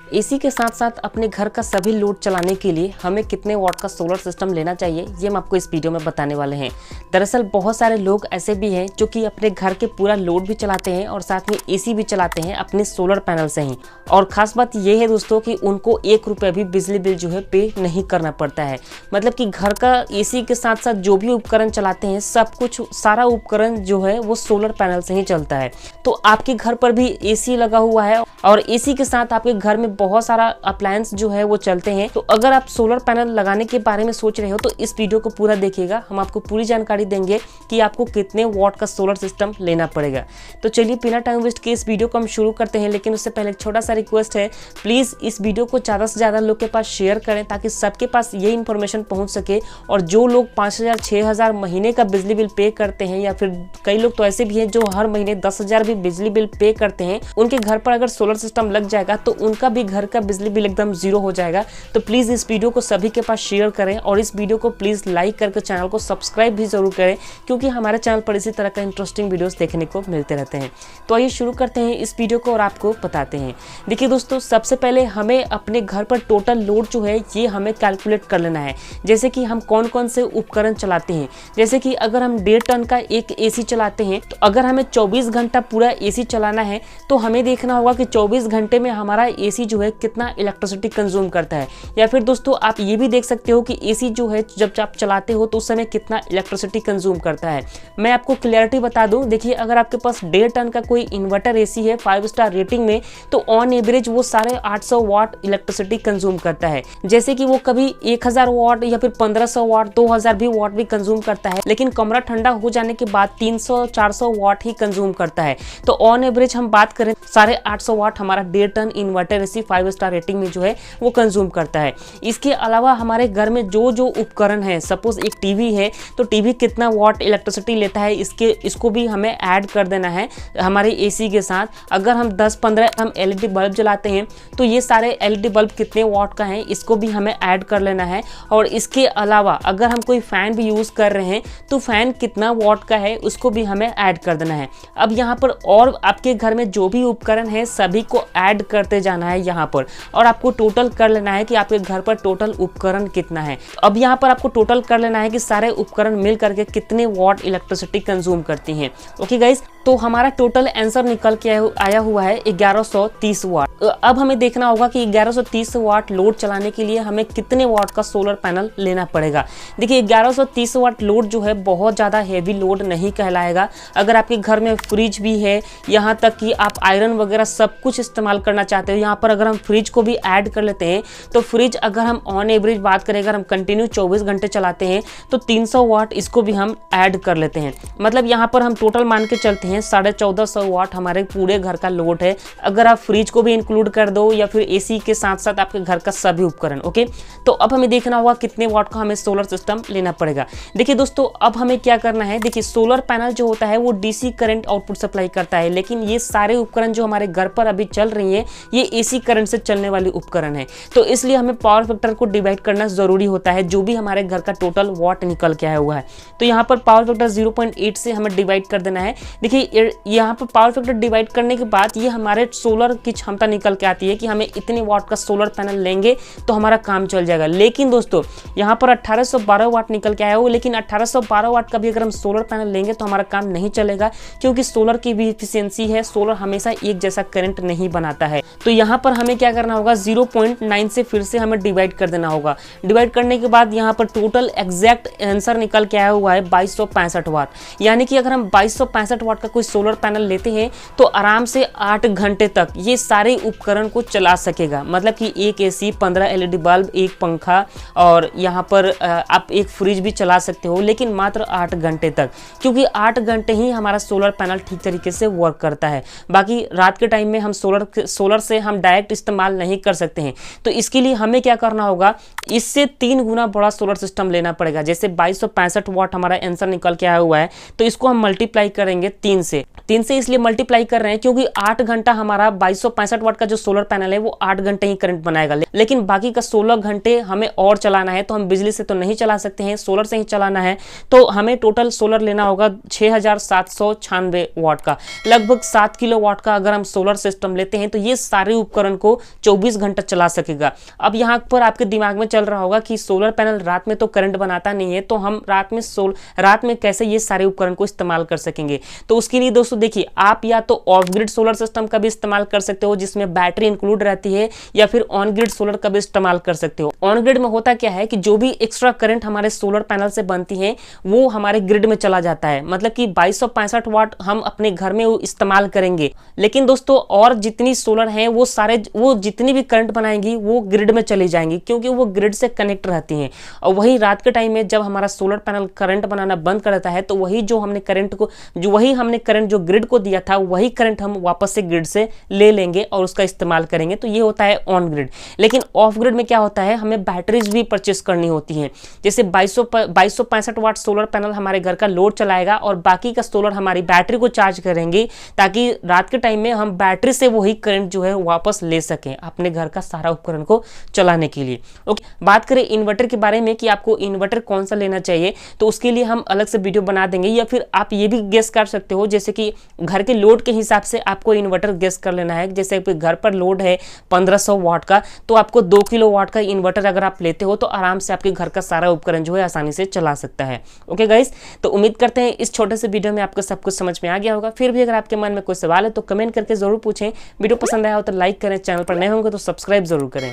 AC के साथ साथ अपने घर का सभी लोड चलाने के लिए हमें कितने वाट का सोलर सिस्टम लेना चाहिए, ये हम आपको इस वीडियो में बताने वाले हैं। दरअसल बहुत सारे लोग ऐसे भी हैं जो कि अपने घर के पूरा लोड भी चलाते हैं और साथ में एसी भी चलाते हैं अपने सोलर पैनल से ही। और ख़ास बात ये है दोस्तों कि उनको 1 रुपया भी बिजली बिल जो है पे नहीं करना पड़ता है। मतलब कि घर का एसी के साथ साथ जो भी उपकरण चलाते हैं सब कुछ, सारा उपकरण जो है वो सोलर पैनल से ही चलता है। तो आपके घर पर भी एसी लगा हुआ है और एसी के साथ आपके घर में बहुत सारा अप्लायंस जो है वो चलते हैं। तो अगर आप सोलर पैनल लगाने के बारे में सोच रहे हो तो इस वीडियो को पूरा देखिएगा। हम आपको पूरी जानकारी देंगे कि आपको कितने वॉट का सोलर सिस्टम लेना पड़ेगा। तो चलिए बिना टाइम वेस्ट किए इस वीडियो को हम शुरू करते हैं। लेकिन उससे पहले एक छोटा सा रिक्वेस्ट है, प्लीज़ इस वीडियो को ज़्यादा से ज़्यादा लोग के पास शेयर करें ताकि सबके पास ये इन्फॉर्मेशन पहुँच सके। और जो लोग 5,000 6,000 महीने का बिजली बिल पे करते हैं, या फिर कई लोग तो ऐसे भी हैं जो हर महीने 10,000 भी बिजली बिल पे करते हैं, उनके घर पर अगर सोलर सिस्टम लग जाएगा तो उनका भी घर का बिजली बिल एकदम जीरो हो जाएगा। तो प्लीज़ इस वीडियो को सभी के पास शेयर करें और इस वीडियो को प्लीज़ लाइक करके चैनल को सब्सक्राइब भी जरूर करें, क्योंकि हमारे चैनल पर इसी तरह का इंटरेस्टिंग वीडियोस देखने को मिलते रहते हैं। तो आइए शुरू करते हैं इस वीडियो को और आपको बताते हैं। देखिए दोस्तों, सबसे पहले हमें अपने घर पर टोटल लोड जो है ये हमें कैलकुलेट कर लेना है। जैसे कि हम कौन कौन से उपकरण चलाते हैं। जैसे कि अगर हम 1.5 टन का एक एसी चलाते हैं, तो अगर हमें 24 घंटा पूरा एसी चलाना है तो हमें देखना होगा कि 24 घंटे में हमारा एसी जो है कितना इलेक्ट्रिसिटी कंज्यूम करता है। या फिर दोस्तों आप ये भी देख सकते हो कि एसी जो है जब आप चलाते हो तो उस समय कितना इलेक्ट्रिसिटी कंज्यूम करता है। मैं आपको क्लियरिटी बता दूं, देखिए अगर आपके पास 1.5 टन का कोई इन्वर्टर एसी है 5 स्टार रेटिंग में, तो ऑन एवरेज वो 850 वाट इलेक्ट्रिसिटी कंज्यूम करता है। जैसे कि वो कभी 1000 वाट या फिर 1500 वाट 2000 भी वाट भी कंज्यूम करता है, लेकिन कमरा ठंडा हो जाने के बाद 300-400 वाट ही कंज्यूम करता है। तो ऑन एवरेज हम बात करें 850 वाट हमारा 1.5 ton inverter AC 5 star rating में जो है वो कंज्यूम करता है। इसके अलावा हमारे घर में जो जो उपकरण है, सपोज एक टीवी है तो टीवी कितना वाट इलेक्ट्रिसिटी लेता है इसको भी हमें ऐड कर देना है हमारे एसी के साथ। अगर हम 10-15 हम एलईडी बल्ब जलाते हैं तो ये सारे एलईडी बल्ब कितने वाट का है इसको भी हमें ऐड कर लेना है। और इसके अलावा अगर हम कोई फैन भी यूज़ कर रहे हैं तो फैन कितना वाट का है उसको भी हमें ऐड कर देना है। अब यहाँ पर और आपके घर में जो भी उपकरण है सभी को ऐड करते जाना है यहाँ पर, और आपको टोटल कर लेना है कि आपके घर पर टोटल उपकरण कितना है। अब यहाँ पर आपको टोटल कर लेना है कि सारे उपकरण मिल करके कितने वाट इलेक्ट्रिसिटी कंज्यूम करती हैं। ओके गाइज, तो हमारा टोटल आंसर निकल के आया हुआ है 1130 वाट। अब हमें देखना होगा कि 1130 वाट लोड चलाने के लिए हमें कितने वाट का सोलर पैनल लेना पड़ेगा। देखिए 1130 वाट लोड जो है बहुत ज़्यादा हैवी लोड नहीं कहलाएगा। अगर आपके घर में फ्रिज भी है, यहाँ तक कि आप आयरन वगैरह सब कुछ इस्तेमाल करना चाहते हो, यहाँ पर अगर हम फ्रिज को भी ऐड कर लेते हैं तो फ्रिज अगर हम ऑन एवरेज बात करें, अगर हम कंटिन्यू 24 घंटे चलाते हैं तो 300 वाट इसको भी हम ऐड कर लेते हैं। मतलब यहाँ पर हम टोटल मान के चलते हैं 1450 वाट हमारे पूरे घर का लोड है, अगर आप फ्रिज को भी इंक्लूड कर दो या फिर एसी के साथ साथ आपके घर का सभी उपकरण। ओके, तो अब हमें देखना होगा कितने वाट का हमें सोलर सिस्टम लेना पड़ेगा। देखिए दोस्तों, अब हमें क्या करना है, देखिए सोलर पैनल जो होता है वो डीसी करंट आउटपुट सप्लाई करता है, लेकिन ये सारे उपकरण जो हमारे घर पर अभी चल रही हैं ये एसी करंट से चलने वाले उपकरण है। तो इसलिए हमें पावर फैक्टर को डिवाइड करना जरूरी होता है, जो भी हमारे घर का टोटल वाट निकल के आया हुआ है। तो यहाँ पर पावर फैक्टर 0.8 से हमें डिवाइड कर देना है। देखिए यहाँ पर पावर फैक्टर डिवाइड करने के बाद ये हमारे सोलर की क्षमता निकल के आती है कि हमें इतने वाट का सोलर पैनल लेंगे तो हमारा काम चल जाएगा। लेकिन दोस्तों यहाँ पर 1812 वाट निकल के आया हो, लेकिन 1812 वाट का भी अगर हम सोलर पैनल लेंगे तो हमारा काम नहीं चलेगा, क्योंकि सोलर की भी एफिशिएंसी है, सोलर हमेशा एक जैसा करंट नहीं बनाता है। तो यहाँ पर हमें क्या करना होगा, 0.9 से फिर से हमें डिवाइड कर देना होगा। डिवाइड करने के बाद यहाँ पर टोटल एग्जैक्ट आंसर निकल के आया हुआ है 2265 वाट। यानी कि अगर हम 2265 वाट का कोई सोलर पैनल लेते हैं तो आराम से 8 घंटे तक ये सारे उपकरण को चला सकेगा। मतलब कि एक एसी, 15 एलईडी बल्ब, एक पंखा और यहाँ पर आप एक फ्रिज भी चला सकते हो, लेकिन मात्र 8 घंटे तक, क्योंकि 8 घंटे ही हमारा सोलर पैनल ठीक तरीके से वर्क करता है। बाकी रात के टाइम में हम सोलर से हम डायरेक्ट इस्तेमाल नहीं कर सकते हैं। तो इसके लिए हमें क्या करना होगा, इससे 3 गुना बड़ा सोलर सिस्टम लेना पड़ेगा। जैसे 2265 वाट हमारा आंसर निकल के आया हुआ है, तो इसको हम मल्टीप्लाई करेंगे 3 3 से इसलिए मल्टीप्लाई कर रहे हैं क्योंकि 8 घंटा हमारा 2265 वाट का जो सोलर पैनल है वो 8 घंटे ही करंट बनाएगा, लेकिन बाकी का 16 घंटे हमें और चलाना है। तो हम बिजली से तो नहीं चला सकते हैं, सोलर से ही चलाना है। तो हमें टोटल सोलर लेना होगा 6796 वाट का, लगभग 7 किलो वाट का। अगर हम सोलर सिस्टम लेते हैं तो ये सारे उपकरण को 24 घंटा चला सकेगा। अब यहाँ पर आपके दिमाग में चल रहा होगा कि सोलर पैनल रात में तो करंट बनाता नहीं है, तो हम रात में कैसे ये सारे उपकरण को इस्तेमाल कर सकेंगे। तो उसके लिए दोस्तों देखिए, आप या तो ऑफ ग्रिड सोलर सिस्टम का भी इस्तेमाल कर सकते हो जिसमें बैटरी इंक्लूड रहती है, या फिर ऑन ग्रिड सोलर का भी इस्तेमाल कर सकते हो। ऑन ग्रिड में होता क्या है कि जो भी एक्स्ट्रा करंट हमारे सोलर पैनल से बनती है वो हमारे ग्रिड में चला जाता है, मतलब कि 2265 वाट हम अपने घर में इस्तेमाल करेंगे। लेकिन दोस्तों और जितनी सोलर है वो जितनी भी करंट बनाएंगी वो ग्रिड में चली जाएंगी, क्योंकि वो ग्रिड से कनेक्ट रहती हैं। और वही रात के टाइम में जब हमारा सोलर पैनल करंट बनाना बंद कर देता है तो वही हमने करंट जो ग्रिड को दिया था वही करंट हम वापस से ग्रिड से ले लेंगे और उसका इस्तेमाल करेंगे। तो ये होता है ऑन ग्रिड। लेकिन ऑफ ग्रिड में क्या होता है, हमें बैटरीज भी परचेस करनी होती हैं। जैसे 2265 वाट सोलर पैनल हमारे घर का लोड चलाएगा और बाकी का सोलर हमारी बैटरी को चार्ज करेंगे, ताकि रात के टाइम में हम बैटरी से वही करंट जो है वापस ले सकें अपने घर का सारा उपकरण को चलाने के लिए। ओके, बात करें इन्वर्टर के बारे में कि आपको इन्वर्टर कौन सा लेना चाहिए, तो उसके लिए हम अलग से वीडियो बना देंगे। या फिर आप ये भी गेस कर सकते हो, जैसे कि घर के लोड के हिसाब से आपको इन्वर्टर गेस कर लेना है। जैसे आपके घर पर लोड है 1500 वाट का, तो आपको 2 किलो वाट का इन्वर्टर अगर आप लेते हो तो आराम से आपके घर का सारा उपकरण जो है आसानी से चला सकता है। ओके गाइस, तो उम्मीद करते हैं इस छोटे से वीडियो में आपको सब कुछ समझ में आ गया होगा। फिर भी अगर आपके मन में कोई सवाल है तो कमेंट करके जरूर पूछें। वीडियो पसंद आया हो तो लाइक करें, चैनल पर नए होंगे तो सब्सक्राइब जरूर करें।